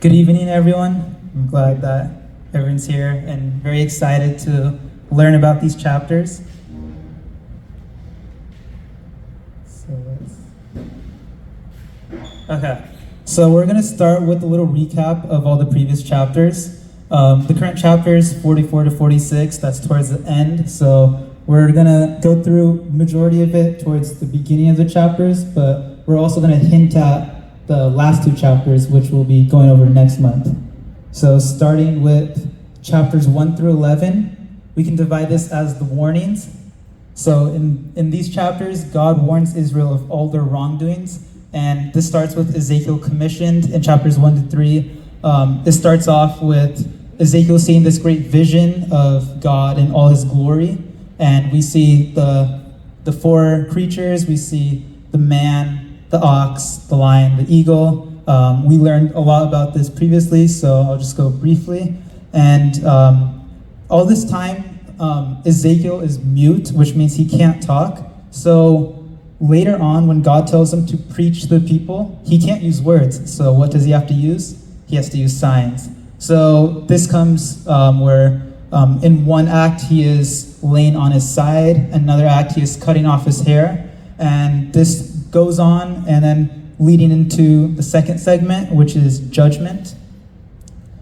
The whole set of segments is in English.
Good evening, everyone. I'm glad that everyone's here and very excited to learn about these chapters. So we're going to start with a little recap of all the previous chapters. The current chapters, 44 to 46, that's towards the end. So we're going to go through majority of it towards the beginning of the chapters, but we're also going to hint at the last two chapters, which we'll be going over next month. So starting with chapters 1 through 11, we can divide this as the warnings. So in these chapters, God warns Israel of all their wrongdoings, and this starts with Ezekiel commissioned in chapters 1 to 3. It starts off with Ezekiel seeing this great vision of God in all his glory, and we see the four creatures. We see the man, the ox, the lion, the eagle. We learned a lot about this previously, so I'll just go briefly. And all this time, Ezekiel is mute, which means he can't talk. So later on, when God tells him to preach to the people, he can't use words. So what does he have to use? He has to use signs. So this comes where in one act he is laying on his side, another act he is cutting off his hair, and this goes on, and then leading into the second segment, which is judgment.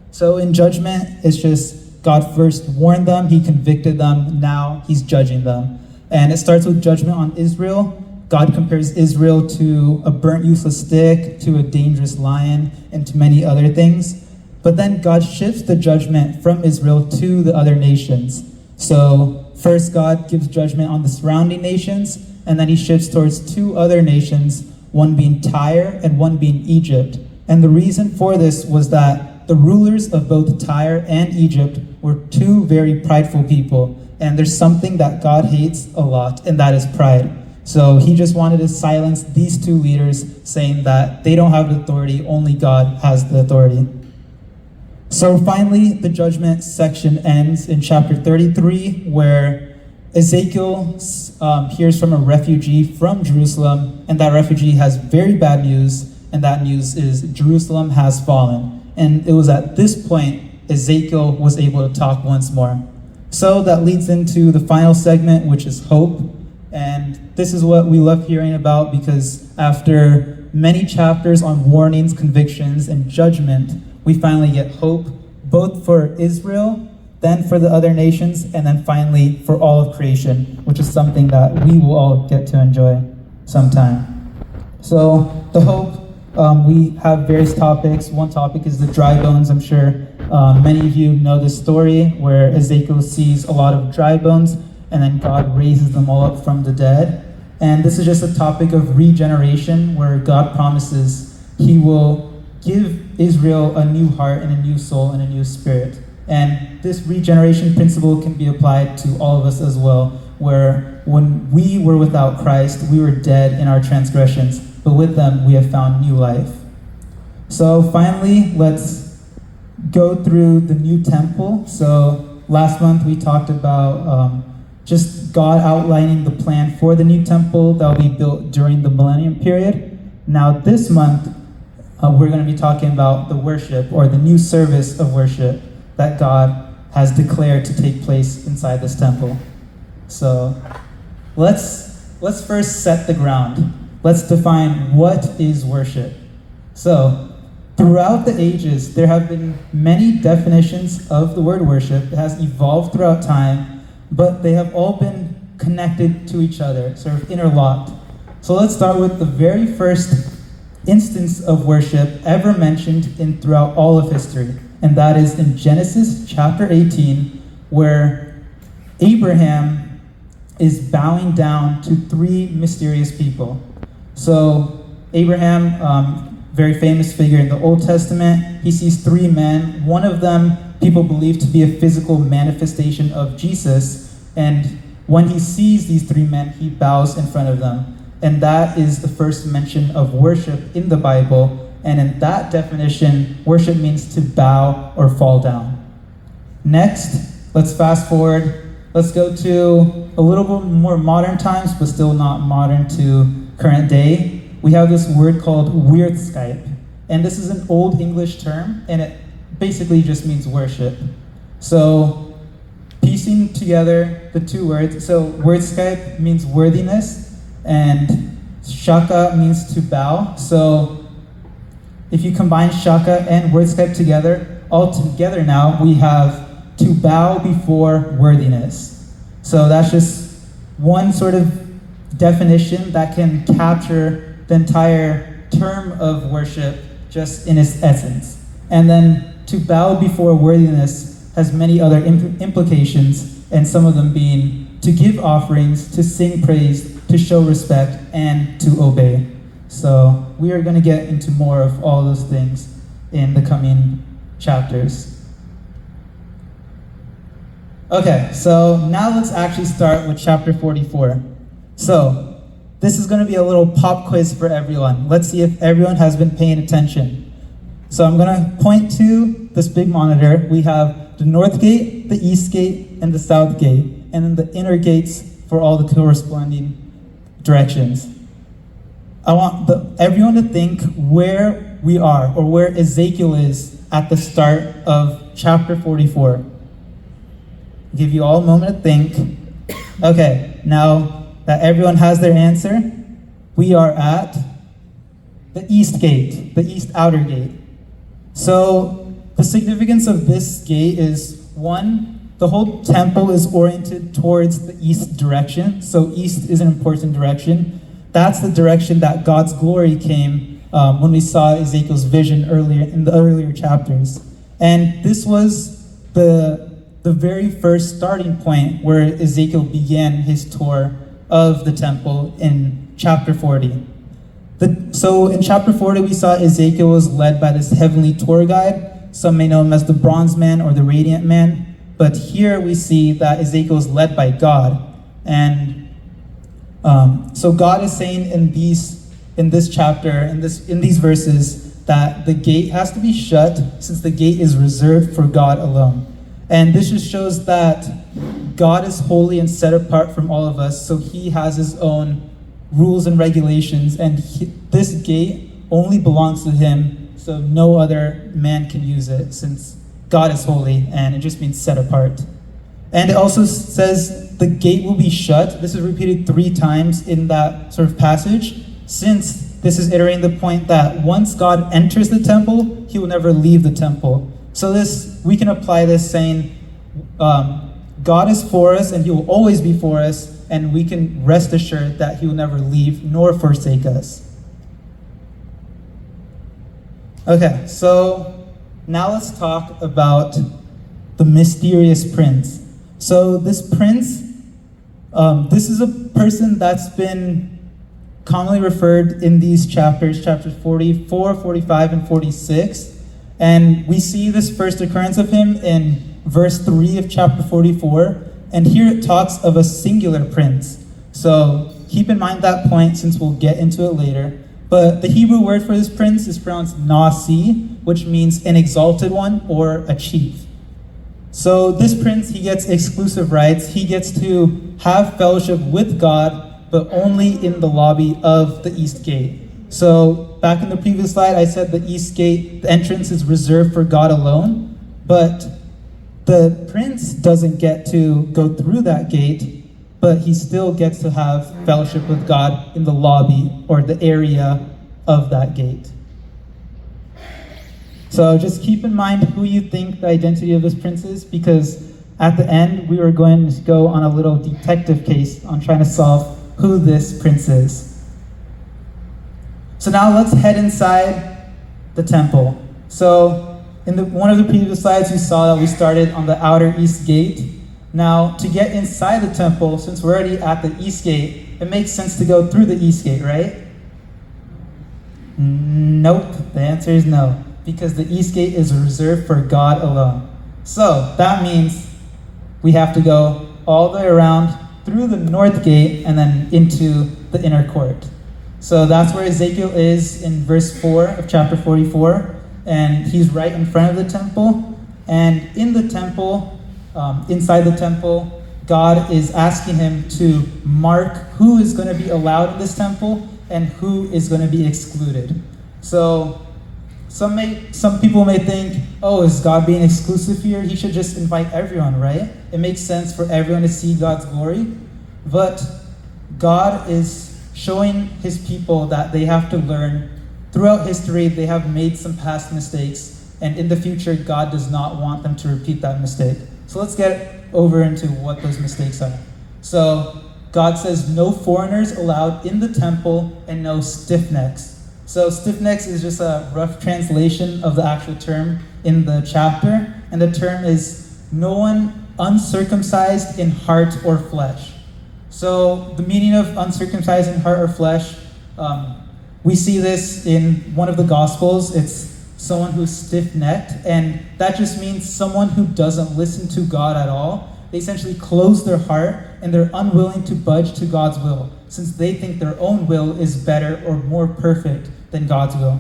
So in judgment, it's just God first warned them, he convicted them, now he's judging them. And it starts with judgment on Israel. God compares Israel to a burnt, useless stick, to a dangerous lion, and to many other things. But then God shifts the judgment from Israel to the other nations. So first God gives judgment on the surrounding nations, and then he shifts towards two other nations, one being Tyre and one being Egypt. And the reason for this was that the rulers of both Tyre and Egypt were two very prideful people. And there's something that God hates a lot, and that is pride. So he just wanted to silence these two leaders, saying that they don't have the authority, only God has the authority. So finally, the judgment section ends in chapter 33, where Ezekiel hears from a refugee from Jerusalem, and that refugee has very bad news, and that news is Jerusalem has fallen. And it was at this point Ezekiel was able to talk once more. So that leads into the final segment, which is hope. And this is what we love hearing about, because after many chapters on warnings, convictions, and judgment, we finally get hope, both for Israel, then for the other nations, and then finally for all of creation, which is something that we will all get to enjoy sometime. So the hope, we have various topics. One topic is the dry bones. I'm sure many of you know this story where Ezekiel sees a lot of dry bones, and then God raises them all up from the dead. And this is just a topic of regeneration, where God promises he will give Israel a new heart and a new soul and a new spirit. And this regeneration principle can be applied to all of us as well, where when we were without Christ, we were dead in our transgressions, but with them we have found new life. So finally, let's go through the new temple. So last month we talked about just God outlining the plan for the new temple that will be built during the millennium period. Now this month, we're going to be talking about the worship, or the new service of worship that God has declared to take place inside this temple. So let's first set the ground. Let's define what is worship. So throughout the ages, there have been many definitions of the word worship. It has evolved throughout time, but they have all been connected to each other, sort of interlocked. So let's start with the very first instance of worship ever mentioned in throughout all of history. And that is in Genesis chapter 18, where Abraham is bowing down to three mysterious people. So Abraham, very famous figure in the Old Testament, he sees three men. One of them people believe to be a physical manifestation of Jesus. And when he sees these three men, he bows in front of them. And that is the first mention of worship in the Bible. And in that definition, worship means to bow or fall down. Next, let's fast forward. Let's go to a little bit more modern times, but still not modern to current day. We have this word called Weirdskip. And this is an Old English term, and it basically just means worship. So piecing together the two words, so wordscape means worthiness, and shaka means to bow. So if you combine shaka and wordscape together, all together now we have to bow before worthiness. So that's just one sort of definition that can capture the entire term of worship just in its essence. And then to bow before worthiness has many other implications, and some of them being to give offerings, to sing praise, to show respect, and to obey. So we are going to get into more of all those things in the coming chapters. Okay, so now let's actually start with chapter 44. So this is going to be a little pop quiz for everyone. Let's see if everyone has been paying attention. So I'm going to point to this big monitor. We have the north gate, the east gate, and the south gate, and then the inner gates for all the corresponding directions. I want everyone to think where we are, or where Ezekiel is at the start of chapter 44. I'll give you all a moment to think. Okay, now that everyone has their answer, we are at the east gate, the east outer gate. So the significance of this gate is, one, the whole temple is oriented towards the east direction. So east is an important direction. That's the direction that God's glory came when we saw Ezekiel's vision earlier in the earlier chapters. And this was the very first starting point where Ezekiel began his tour of the temple in chapter 40. So in chapter 40, we saw Ezekiel was led by this heavenly tour guide. Some may know him as the Bronze Man or the Radiant Man. But here we see that Ezekiel is led by God. And so God is saying in this chapter, in these verses, that the gate has to be shut, since the gate is reserved for God alone. And this just shows that God is holy and set apart from all of us, so he has his own rules and regulations, and this gate only belongs to him, so no other man can use it, since God is holy, and it just means set apart. And it also says the gate will be shut. This is repeated 3 times in that sort of passage, since this is iterating the point that once God enters the temple, he will never leave the temple. So we can apply this saying, God is for us and he will always be for us, and we can rest assured that he will never leave nor forsake us. Okay, so now let's talk about the mysterious prince. So this prince, this is a person that's been commonly referred in these chapters 44, 45, and 46. And we see this first occurrence of him in verse 3 of chapter 44. And here it talks of a singular prince. So keep in mind that point, since we'll get into it later. But the Hebrew word for this prince is pronounced Nasi, which means an exalted one or a chief. So this prince, he gets exclusive rights. He gets to have fellowship with God, but only in the lobby of the east gate. So back in the previous slide, I said the east gate, the entrance is reserved for God alone, but the prince doesn't get to go through that gate, but he still gets to have fellowship with God in the lobby or the area of that gate. So just keep in mind who you think the identity of this prince is, because at the end, we are going to go on a little detective case on trying to solve who this prince is. So now let's head inside the temple. So in one of the previous slides, you saw that we started on the outer east gate. Now, to get inside the temple, since we're already at the east gate, it makes sense to go through the east gate, right? Nope, the answer is no, because the east gate is reserved for God alone. So that means we have to go all the way around through the north gate and then into the inner court. So that's where Ezekiel is in verse 4 of chapter 44. And he's right in front of the temple. And in the temple, inside the temple, God is asking him to mark who is going to be allowed in this temple and who is going to be excluded. So Some people may think, oh, is God being exclusive here? He should just invite everyone, right? It makes sense for everyone to see God's glory. But God is showing his people that they have to learn. Throughout history, they have made some past mistakes, and in the future, God does not want them to repeat that mistake. So let's get over into what those mistakes are. So God says no foreigners allowed in the temple and no stiff necks. So stiff necks is just a rough translation of the actual term in the chapter, and the term is no one uncircumcised in heart or flesh. So the meaning of uncircumcised in heart or flesh, we see this in one of the Gospels. It's someone who's stiff-necked, and that just means someone who doesn't listen to God at all. They essentially close their heart, and they're unwilling to budge to God's will, since they think their own will is better or more perfect than God's will.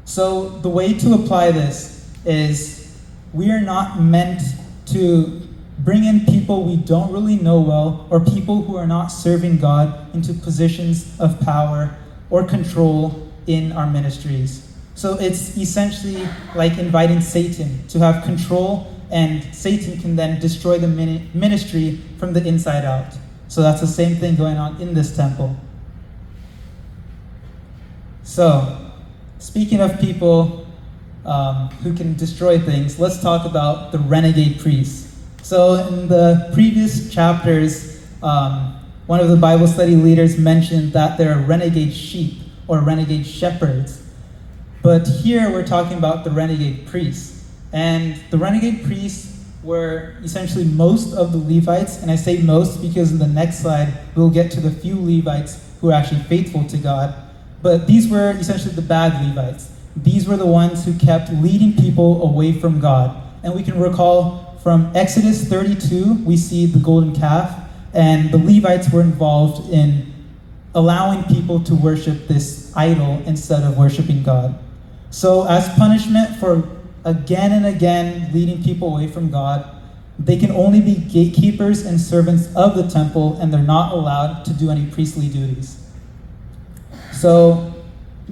So the way to apply this is we are not meant to bring in people we don't really know well, or people who are not serving God, into positions of power or control in our ministries. So it's essentially like inviting Satan to have control, and Satan can then destroy the ministry from the inside out. So that's the same thing going on in this temple. So, speaking of people who can destroy things, let's talk about the renegade priests. So in the previous chapters, one of the Bible study leaders mentioned that there are renegade sheep or renegade shepherds. But here we're talking about the renegade priests. And the renegade priests were essentially most of the Levites, and I say most because in the next slide we'll get to the few Levites who are actually faithful to God. But these were essentially the bad Levites. These were the ones who kept leading people away from God. And we can recall from Exodus 32, we see the golden calf, and the Levites were involved in allowing people to worship this idol instead of worshiping God. So as punishment for again and again leading people away from God, they can only be gatekeepers and servants of the temple, and they're not allowed to do any priestly duties. So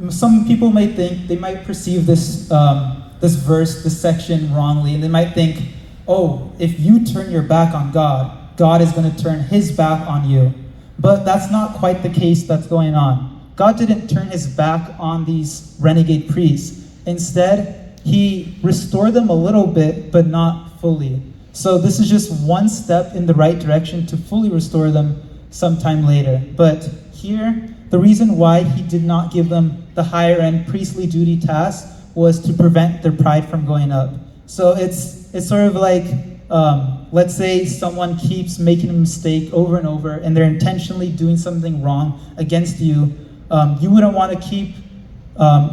some people may think, they might perceive this verse, this section wrongly, and they might think, oh, if you turn your back on God, God is going to turn his back on you. But that's not quite the case that's going on. God didn't turn his back on these renegade priests. Instead, he restored them a little bit, but not fully. So this is just one step in the right direction to fully restore them sometime later. But here, the reason why he did not give them the higher end priestly duty task was to prevent their pride from going up. So it's sort of like, let's say someone keeps making a mistake over and over, and they're intentionally doing something wrong against you. You wouldn't want to keep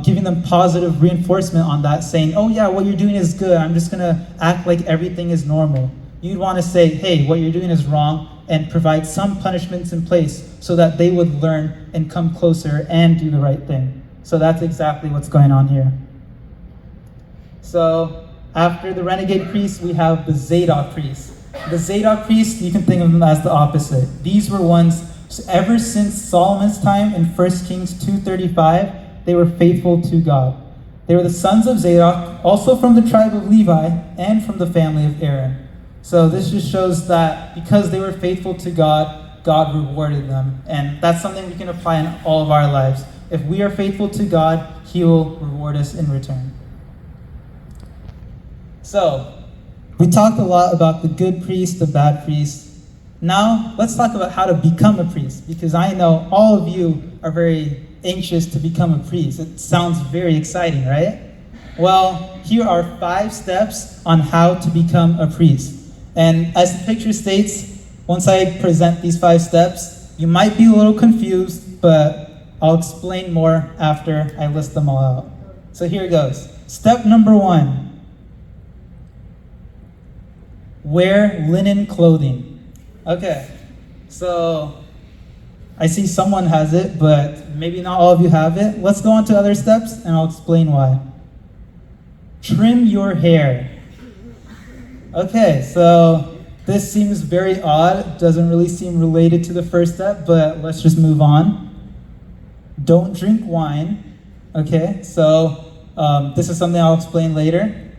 giving them positive reinforcement on that, saying, oh yeah, what you're doing is good, I'm just going to act like everything is normal. You'd want to say, hey, what you're doing is wrong, and provide some punishments in place so that they would learn and come closer and do the right thing. So that's exactly what's going on here. So after the renegade priests, we have the Zadok priests. The Zadok priests, you can think of them as the opposite. These were ones, ever since Solomon's time in 1 Kings 2:35, they were faithful to God. They were the sons of Zadok, also from the tribe of Levi, and from the family of Aaron. So this just shows that because they were faithful to God, God rewarded them. And that's something we can apply in all of our lives. If we are faithful to God, he will reward us in return. So, we talked a lot about the good priest, the bad priest. Now, let's talk about how to become a priest, because I know all of you are very anxious to become a priest. It sounds very exciting, right? Well, here are 5 steps on how to become a priest. And as the picture states, once I present these 5 steps, you might be a little confused, but I'll explain more after I list them all out. So here it goes. Step number 1. Wear linen clothing. Okay, so I see someone has it, but maybe not all of you have it. Let's go on to other steps, and I'll explain why. Trim your hair. Okay, so this seems very odd. Doesn't really seem related to the first step, but let's just move on. Don't drink wine. Okay, so this is something I'll explain later.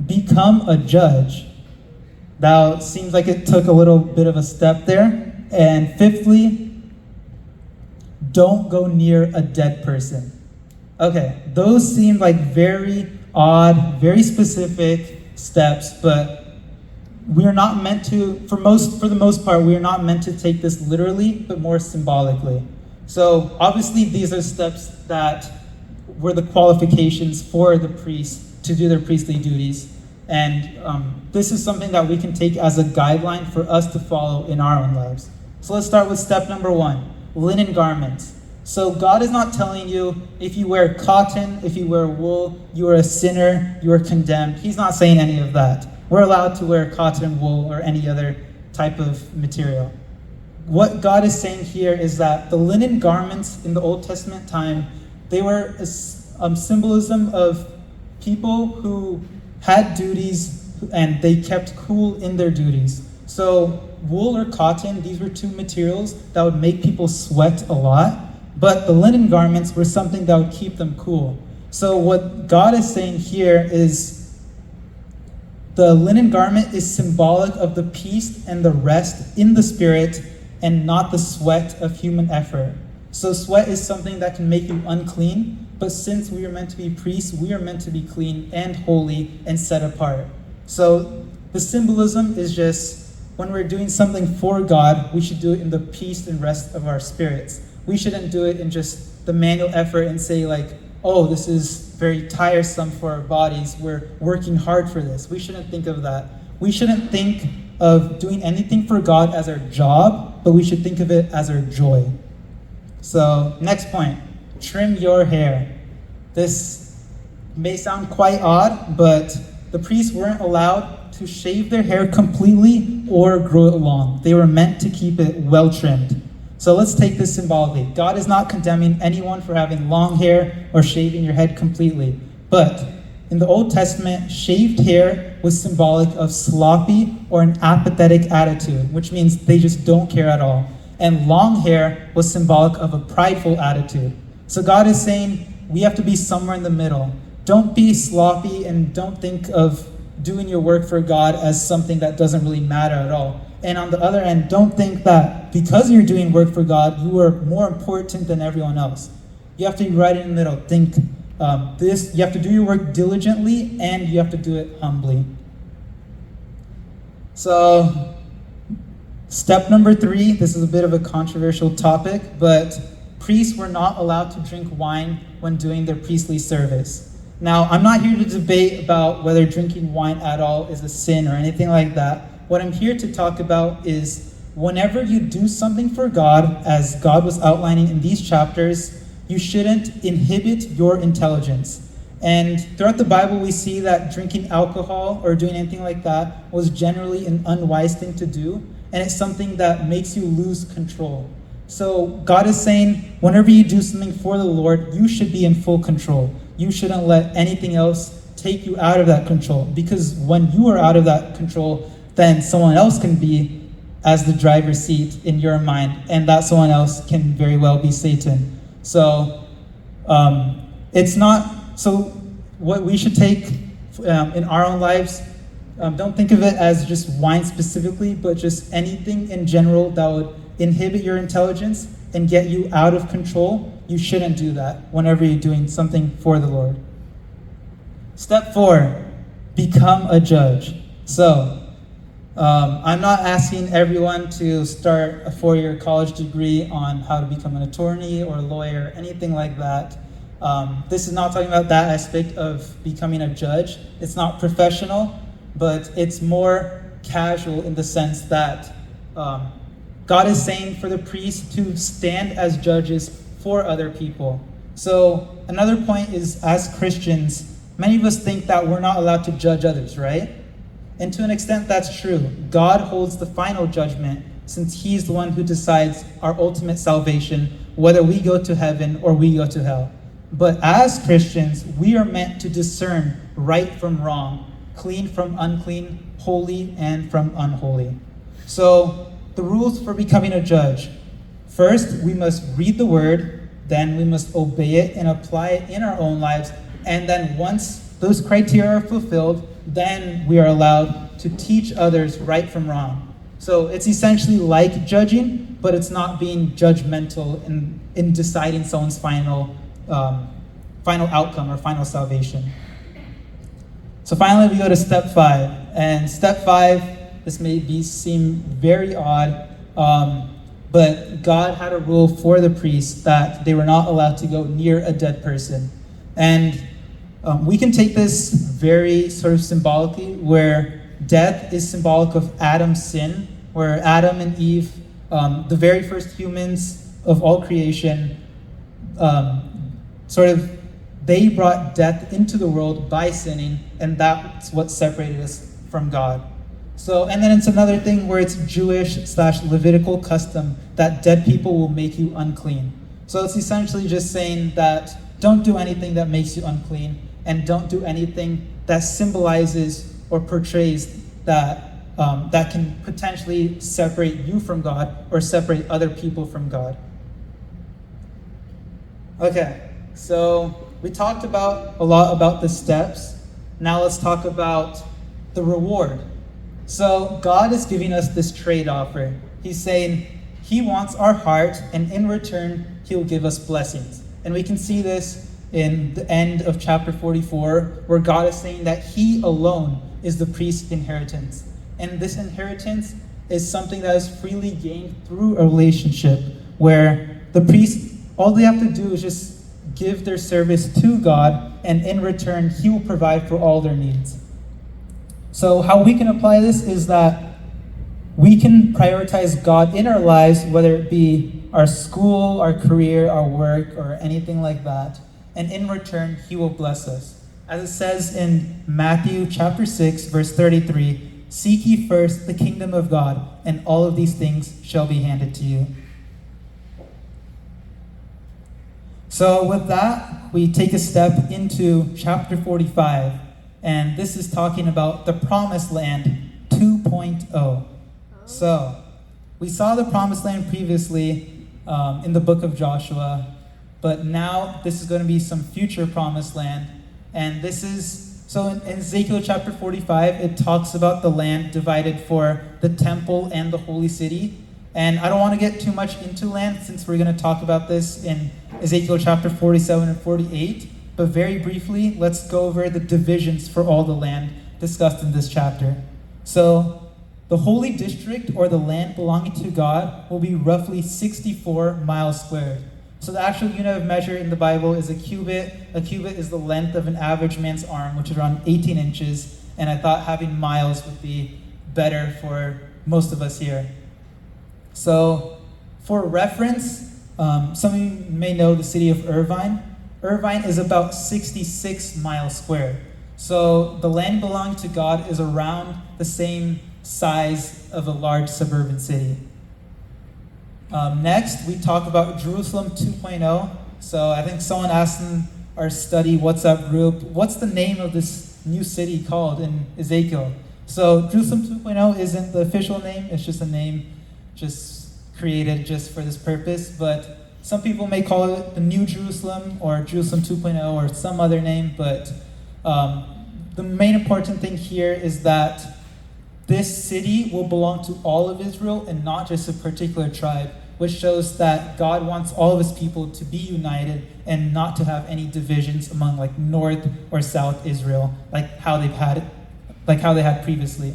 Become a judge. That seems like it took a little bit of a step there. And fifthly, don't go near a dead person. Okay, those seem like very odd, very specific steps, but we are not meant to, for the most part, we are not meant to take this literally, but more symbolically. So obviously these are steps that were the qualifications for the priests to do their priestly duties. And this is something that we can take as a guideline for us to follow in our own lives. So let's start with step number 1, linen garments. So God is not telling you if you wear cotton, if you wear wool, you are a sinner, you are condemned. He's not saying any of that. We're allowed to wear cotton, wool, or any other type of material. What God is saying here is that the linen garments in the Old Testament time, they were a symbolism of people who had duties and they kept cool in their duties. So wool or cotton, these were two materials that would make people sweat a lot, but the linen garments were something that would keep them cool. So what God is saying here is the linen garment is symbolic of the peace and the rest in the spirit and not the sweat of human effort. So sweat is something that can make you unclean, but since we are meant to be priests, we are meant to be clean and holy and set apart. So the symbolism is just when we're doing something for God, we should do it in the peace and rest of our spirits. We shouldn't do it in just the manual effort and say like, oh, this is very tiresome for our bodies. We're working hard for this. We shouldn't think of that. We shouldn't think of doing anything for God as our job, but we should think of it as our joy. So next point, trim your hair. This may sound quite odd, but the priests weren't allowed to shave their hair completely or grow it long. They were meant to keep it well trimmed. So let's take this symbolically. God is not condemning anyone for having long hair or shaving your head completely. But in the Old Testament, shaved hair was symbolic of sloppy or an apathetic attitude, which means they just don't care at all. And long hair was symbolic of a prideful attitude. So God is saying we have to be somewhere in the middle. Don't be sloppy and don't think of doing your work for God as something that doesn't really matter at all. And on the other end, don't think that because you're doing work for God, you are more important than everyone else. You have to be right in the middle. Think you have to do your work diligently and you have to do it humbly. So, step number 3, this is a bit of a controversial topic, but priests were not allowed to drink wine when doing their priestly service. Now, I'm not here to debate about whether drinking wine at all is a sin or anything like that. What I'm here to talk about is whenever you do something for God, as God was outlining in these chapters, you shouldn't inhibit your intelligence. And throughout the Bible, we see that drinking alcohol or doing anything like that was generally an unwise thing to do, and it's something that makes you lose control. So God is saying, whenever you do something for the Lord, you should be in full control. You shouldn't let anything else take you out of that control, because when you are out of that control, then someone else can be as the driver's seat in your mind, and that someone else can very well be Satan. So what we should take in our own lives, don't think of it as just wine specifically, but just anything in general that would inhibit your intelligence and get you out of control. You shouldn't do that whenever you're doing something for the Lord. Step 4, become a judge. So, I'm not asking everyone to start a 4-year college degree on how to become an attorney or a lawyer, anything like that. This is not talking about that aspect of becoming a judge. It's not professional, but it's more casual in the sense that God is saying for the priests to stand as judges for other people. So another point is, as Christians, many of us think that we're not allowed to judge others, right? And to an extent, that's true. God holds the final judgment, since He's the one who decides our ultimate salvation, whether we go to heaven or we go to hell. But as Christians, we are meant to discern right from wrong, clean from unclean, holy and from unholy. So, the rules for becoming a judge. First, we must read the word, then we must obey it and apply it in our own lives, And then once those criteria are fulfilled, then we are allowed to teach others right from wrong. So it's essentially like judging, but it's not being judgmental in deciding someone's final outcome or final salvation. So finally, we go to step 5. And step 5, this may seem very odd, but God had a rule for the priests that they were not allowed to go near a dead person. And we can take this very sort of symbolically, where death is symbolic of Adam's sin, where Adam and Eve, the very first humans of all creation, they brought death into the world by sinning, and that's what separated us from God. So, and then it's another thing where it's Jewish/Levitical custom that dead people will make you unclean. So it's essentially just saying that don't do anything that makes you unclean, and don't do anything that symbolizes or portrays that that can potentially separate you from God or separate other people from God. Okay, so we talked a lot about the steps. Now let's talk about the reward. So God is giving us this trade offer. He's saying he wants our heart, and in return, he'll give us blessings. And we can see this in the end of chapter 44, where God is saying that he alone is the priest's inheritance. And this inheritance is something that is freely gained through a relationship where the priest, all they have to do is just give their service to God, and in return, he will provide for all their needs. So how we can apply this is that we can prioritize God in our lives, whether it be our school, our career, our work, or anything like that. And in return, he will bless us. As it says in Matthew chapter 6, verse 33, "Seek ye first the kingdom of God, and all of these things shall be handed to you." So with that, we take a step into chapter 45, and this is talking about the Promised Land 2.0. So we saw the Promised Land previously in the book of Joshua, but now this is going to be some future Promised Land, and this is, so in Ezekiel chapter 45, it talks about the land divided for the temple and the holy city. And I don't want to get too much into land since we're going to talk about this in Ezekiel chapter 47 and 48. But very briefly, let's go over the divisions for all the land discussed in this chapter. So the holy district, or the land belonging to God, will be roughly 64 miles squared. So the actual unit of measure in the Bible is a cubit. A cubit is the length of an average man's arm, which is around 18 inches. And I thought having miles would be better for most of us here. So for reference, some of you may know the city of Irvine. Irvine is about 66 miles squared. So the land belonging to God is around the same size of a large suburban city. Next, we talk about Jerusalem 2.0. So I think someone asked in our study, What's Up group, what's the name of this new city called in Ezekiel? So Jerusalem 2.0 isn't the official name, it's just a name just created just for this purpose. But some people may call it the New Jerusalem or Jerusalem 2.0 or some other name. But the main important thing here is that this city will belong to all of Israel and not just a particular tribe, which shows that God wants all of his people to be united and not to have any divisions among like North or South Israel, like how they had previously.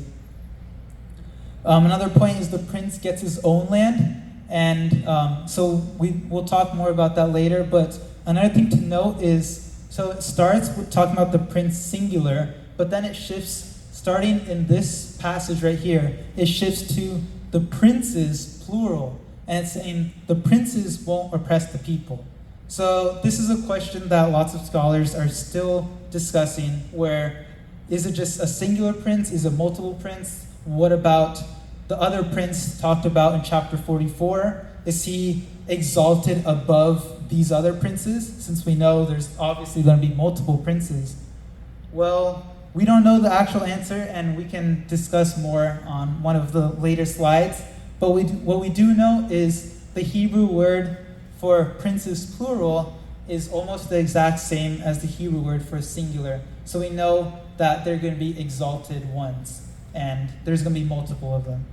Another point is the prince gets his own land, and so we'll talk more about that later. But another thing to note is, so it starts with talking about the prince singular, but then it shifts. Starting in this passage right here, it shifts to the princes, plural, and it's saying the princes won't oppress the people. So this is a question that lots of scholars are still discussing, where is it just a singular prince? Is it multiple prince? What about the other prince talked about in chapter 44? Is he exalted above these other princes? Since we know there's obviously going to be multiple princes. Well, we don't know the actual answer, and we can discuss more on one of the later slides. But what we do know is the Hebrew word for princes plural is almost the exact same as the Hebrew word for singular. So we know that they're going to be exalted ones, and there's going to be multiple of them.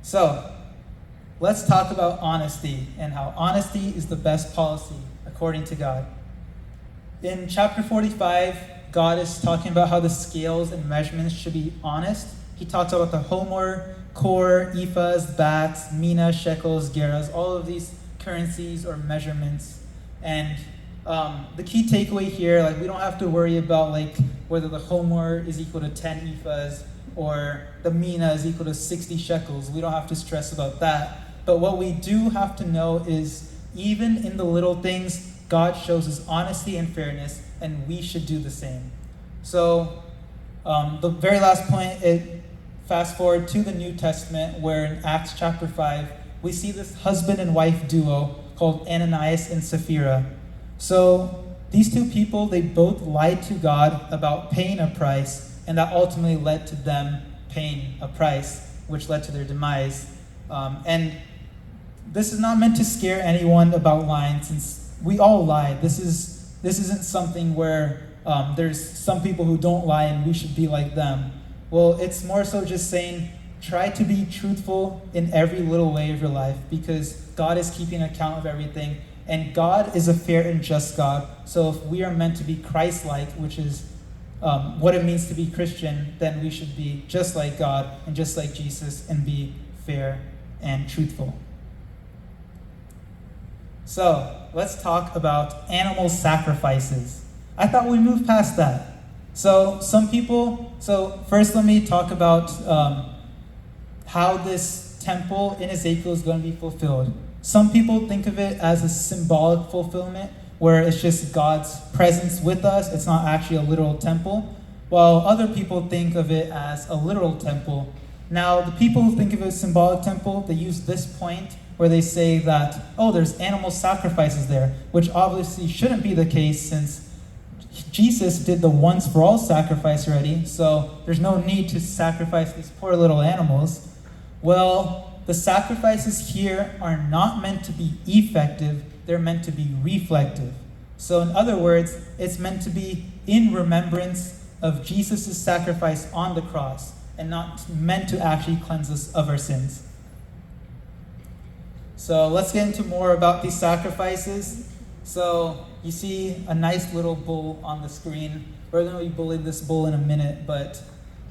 So, let's talk about honesty and how honesty is the best policy according to God. In chapter 45, God is talking about how the scales and measurements should be honest. He talks about the homer, kor, ephahs, bats, mina, shekels, gerahs, all of these currencies or measurements. And the key takeaway here, like, we don't have to worry about like whether the homer is equal to 10 ephahs or the mina is equal to 60 shekels. We don't have to stress about that. But what we do have to know is even in the little things, God shows his honesty and fairness, and we should do the same. So the very last point, fast forward to the New Testament, where in Acts chapter 5, we see this husband and wife duo called Ananias and Sapphira. So these two people, they both lied to God about paying a price, and that ultimately led to them paying a price, which led to their demise. And this is not meant to scare anyone about lying, since we all lie. This isn't something where there's some people who don't lie and we should be like them. Well, it's more so just saying, try to be truthful in every little way of your life, because God is keeping account of everything, and God is a fair and just God. So if we are meant to be Christ-like, which is what it means to be Christian, then we should be just like God and just like Jesus and be fair and truthful. So let's talk about animal sacrifices. I thought we moved past that. So first let me talk about how this temple in Ezekiel is going to be fulfilled. Some people think of it as a symbolic fulfillment, where it's just God's presence with us. It's not actually a literal temple. While other people think of it as a literal temple. Now, the people who think of it as a symbolic temple, they use this point where they say that, oh, there's animal sacrifices there, which obviously shouldn't be the case since Jesus did the once for all sacrifice already, so there's no need to sacrifice these poor little animals. Well, the sacrifices here are not meant to be effective, they're meant to be reflective. So in other words, it's meant to be in remembrance of Jesus' sacrifice on the cross, and not meant to actually cleanse us of our sins. So let's get into more about these sacrifices. So you see a nice little bull on the screen. We're going to be bullying this bull in a minute, but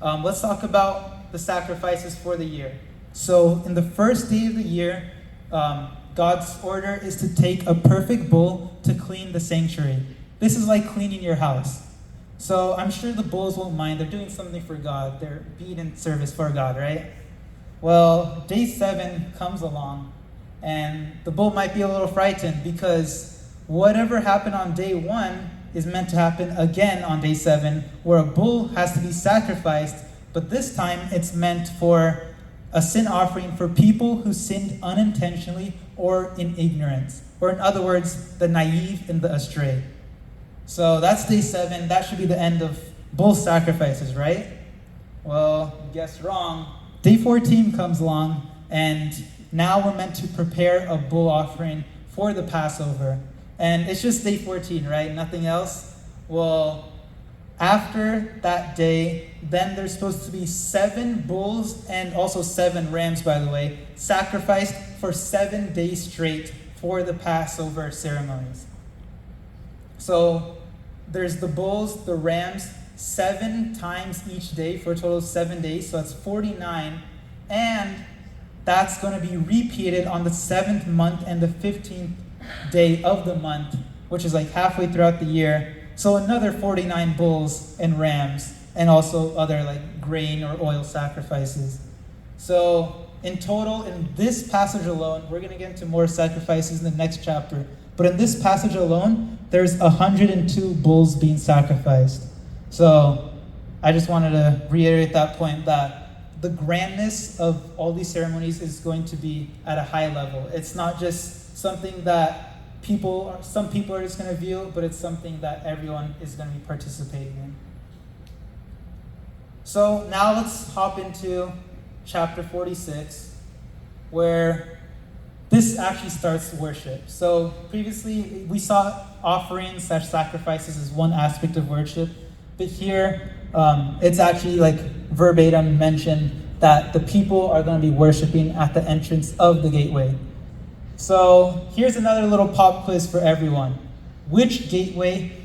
let's talk about the sacrifices for the year. So in the first day of the year, God's order is to take a perfect bull to clean the sanctuary. This is like cleaning your house. So I'm sure the bulls won't mind. They're doing something for God. They're being in service for God, right? Well, day 7 comes along, and the bull might be a little frightened, because whatever happened on day 1 is meant to happen again on day 7, where a bull has to be sacrificed, but this time it's meant for a sin offering for people who sinned unintentionally or in ignorance, or in other words, the naive and the astray. So that's day 7. That should be the end of bull sacrifices, right? Well, guess wrong. Day 14 comes along, and now we're meant to prepare a bull offering for the Passover. And it's just day 14, right? Nothing else? Well, after that day, then there's supposed to be 7 bulls and also 7 rams, by the way, sacrificed for 7 days straight for the Passover ceremonies. So there's the bulls, the rams, 7 times each day for a total of 7 days. So that's 49. And that's going to be repeated on the 7th month and the 15th day of the month, which is like halfway throughout the year. So another 49 bulls and rams, and also other like grain or oil sacrifices. So in total, in this passage alone, we're going to get into more sacrifices in the next chapter. But in this passage alone, there's 102 bulls being sacrificed. So I just wanted to reiterate that point, that the grandness of all these ceremonies is going to be at a high level. It's not just something that some people are just going to view, but it's something that everyone is going to be participating in. So now let's hop into chapter 46, where this actually starts worship. So previously we saw offerings / sacrifices as one aspect of worship, but here it's actually like verbatim mentioned that the people are going to be worshiping at the entrance of the gateway. So here's another little pop quiz for everyone. Which gateway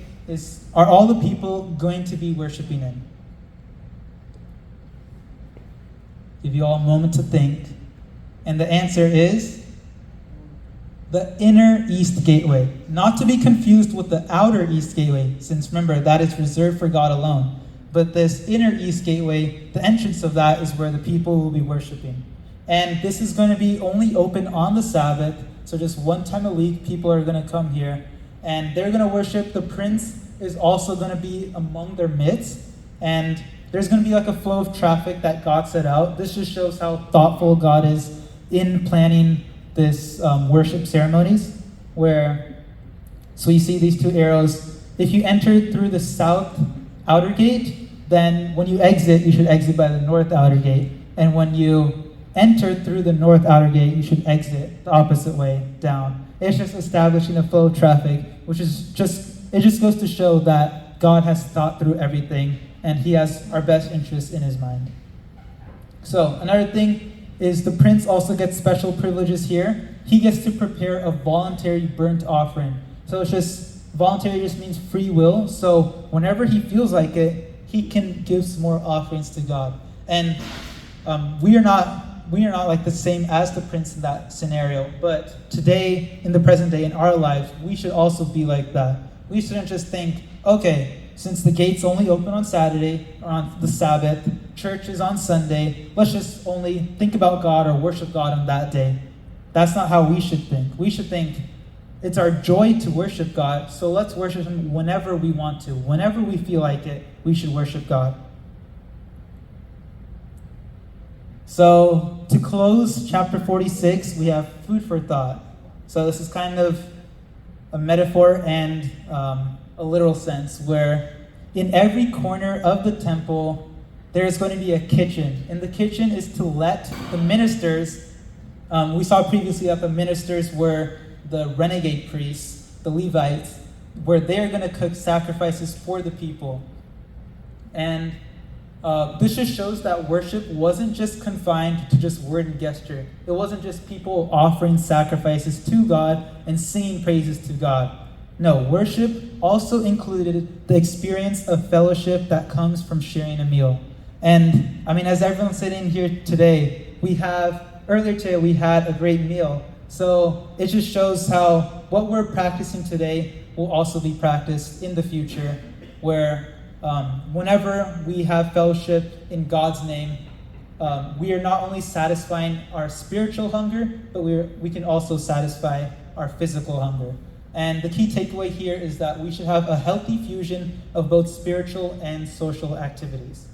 are all the people going to be worshiping in? Give you all a moment to think. And the answer is the inner east gateway. Not to be confused with the outer east gateway, since remember, that is reserved for God alone. But this inner east gateway, the entrance of that is where the people will be worshiping. And this is going to be only open on the Sabbath. So just one time a week, people are going to come here. And they're going to worship. The prince is also going to be among their midst. And there's going to be like a flow of traffic that God set out. This just shows how thoughtful God is in planning this worship ceremonies. So you see these two arrows. If you enter through the south outer gate, then when you exit, you should exit by the north outer gate. And when you enter through the north outer gate, you should exit the opposite way down. It's just establishing a flow of traffic, which is it just goes to show that God has thought through everything and he has our best interests in his mind. So another thing is the prince also gets special privileges here. He gets to prepare a voluntary burnt offering. So it's just, voluntary just means free will. So whenever he feels like it, he can give some more offerings to God. And we are not like the same as the prince in that scenario, but today, in the present day, in our lives, we should also be like that. We shouldn't just think, okay, since the gates only open on Saturday or on the Sabbath, church is on Sunday, let's just only think about God or worship God on that day. That's not how we should think. We should think it's our joy to worship God, so let's worship him whenever we want to. Whenever we feel like it, we should worship God. So to close chapter 46, we have food for thought. So this is kind of a metaphor and a literal sense, where in every corner of the temple, there is going to be a kitchen. And the kitchen is to let the ministers, we saw previously that the ministers were the renegade priests, the Levites, where they're going to cook sacrifices for the people. And this just shows that worship wasn't just confined to just word and gesture. It wasn't just people offering sacrifices to God and singing praises to God. No, worship also included the experience of fellowship that comes from sharing a meal. And I mean, as everyone's sitting here today, earlier today we had a great meal. So it just shows how what we're practicing today will also be practiced in the future, where whenever we have fellowship in God's name, we are not only satisfying our spiritual hunger, but we can also satisfy our physical hunger. And the key takeaway here is that we should have a healthy fusion of both spiritual and social activities.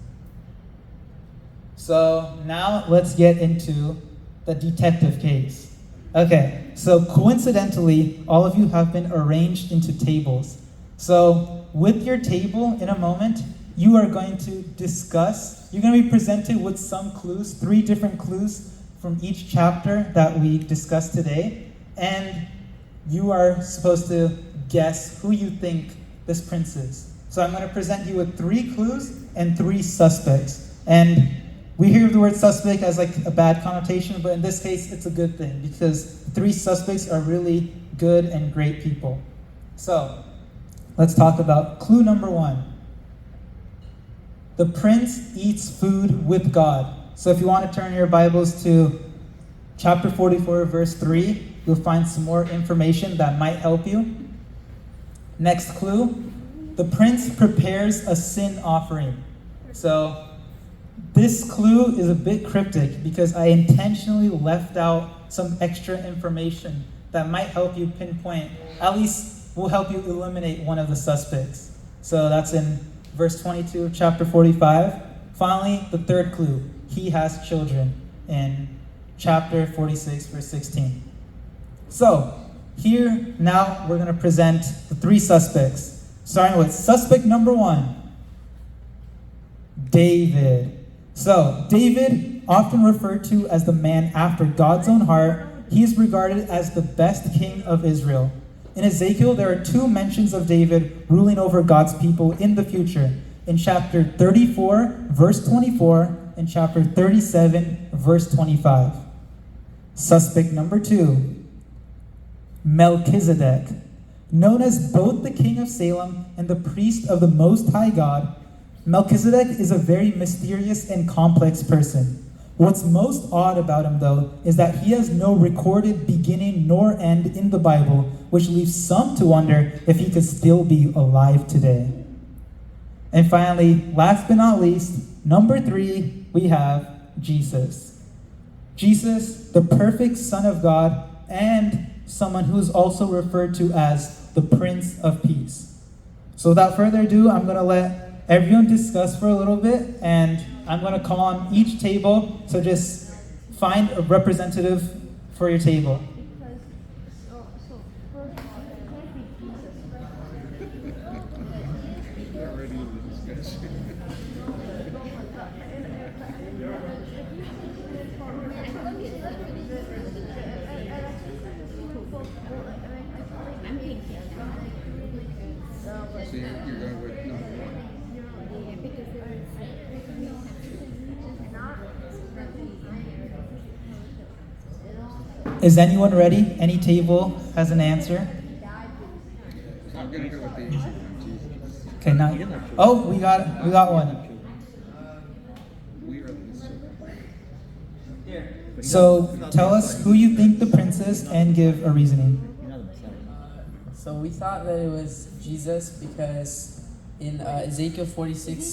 So now let's get into the detective case. Okay, so coincidentally, all of you have been arranged into tables. So with your table, in a moment, you are going to you're going to be presented with some clues, 3 different clues from each chapter that we discussed today. And you are supposed to guess who you think this prince is. So I'm going to present you with 3 clues and 3 suspects. And we hear the word suspect as like a bad connotation, but in this case, it's a good thing because 3 suspects are really good and great people. So let's talk about clue number 1. The prince eats food with God. So if you want to turn your Bibles to chapter 44, verse 3, you'll find some more information that might help you. Next clue, the prince prepares a sin offering. So this clue is a bit cryptic because I intentionally left out some extra information that might help you pinpoint, at least will help you eliminate one of the suspects. So that's in verse 22 of chapter 45. Finally, the 3rd clue, he has children in chapter 46, verse 16. So here now we're going to present the 3 suspects, starting with suspect number 1, David. So David, often referred to as the man after God's own heart, he is regarded as the best king of Israel. In Ezekiel, there are two mentions of David ruling over God's people in the future. In chapter 34, verse 24, and chapter 37, verse 25. Suspect number 2, Melchizedek. Known as both the king of Salem and the priest of the Most High God, Melchizedek is a very mysterious and complex person. What's most odd about him, though, is that he has no recorded beginning nor end in the Bible, which leaves some to wonder if he could still be alive today. And finally, last but not least, number 3, we have Jesus. Jesus, the perfect Son of God, and someone who is also referred to as the Prince of Peace. So without further ado, I'm going to let everyone discuss for a little bit, and I'm going to call on each table, so just find a representative for your table. So you're going with number 1. Is anyone ready? Any table has an answer? I'm going to go with the easy one, Jesus. Okay, now. Oh, we got one. We are the So tell us who you think the prince is and give a reasoning. So we thought that it was Jesus because in Ezekiel 46,